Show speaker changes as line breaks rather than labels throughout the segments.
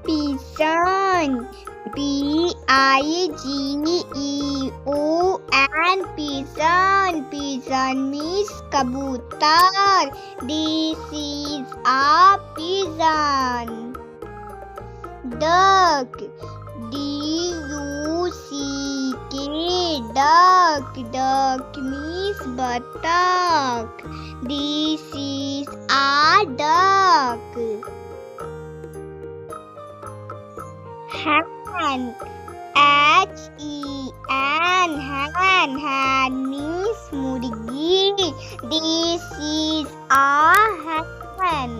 Pigeon. Pigeon. Pigeon. Pigeon means kabutar. This is a pigeon. Duck. D-U-C-K. Duck. Duck means buttock. This is a duck. Hen. H-E-N. Hen. Hen means murgi. This is a hen.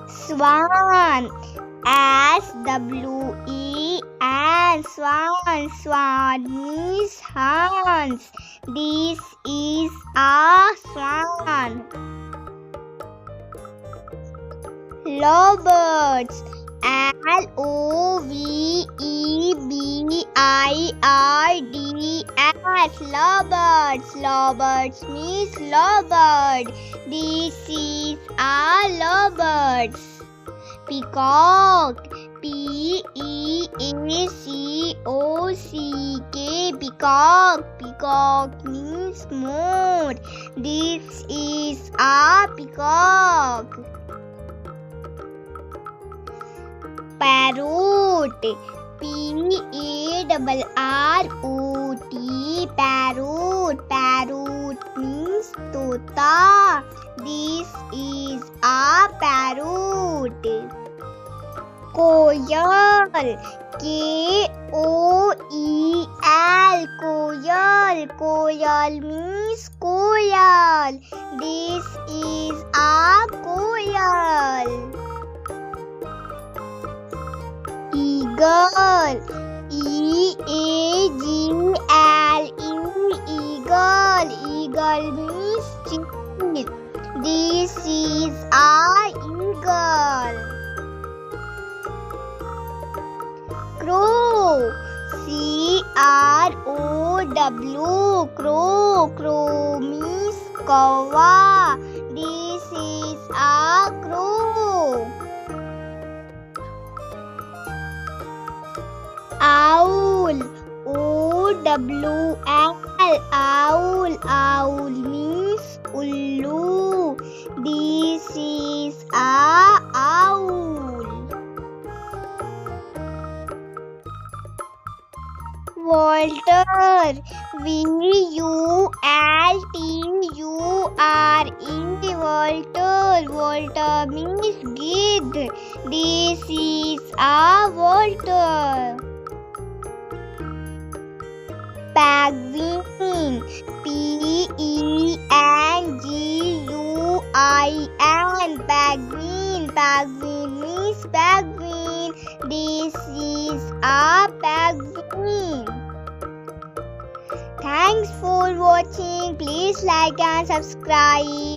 Swan. S-W-E-N. Swan. Swan means horns. This is a swan. Lovebirds. L-O-V-E-B-I-R-D-S. Lovebirds. Lovebirds means lovebird. This is a lovebird. Peacock. P-E-A-C-O-C-K. Peacock. Peacock means more. This is a peacock. Parrot. P-A-R-R-O-T. Parrot. Parrot means tota. This is a parrot. Koyal. K-O-E-L. Koyal. Koyal means koyal. This is a koyal. Eagle. E-A-G-L-E. Eagle. Eagle means chicken. This is a eagle. Crow. C-R-O-W. Crow. Crow means kawa. This is a crow. Owl. O-W-L. Owl. Owl means ullu. This is a owl. Vulture. V-U-L-T-U-R-E. Vulture. Vulture means gid. This is a vulture. Penguin. P-E-N-G-U-I-N. Penguin. Penguin means penguin. This is a penguin. Thanks for watching. Please like and subscribe.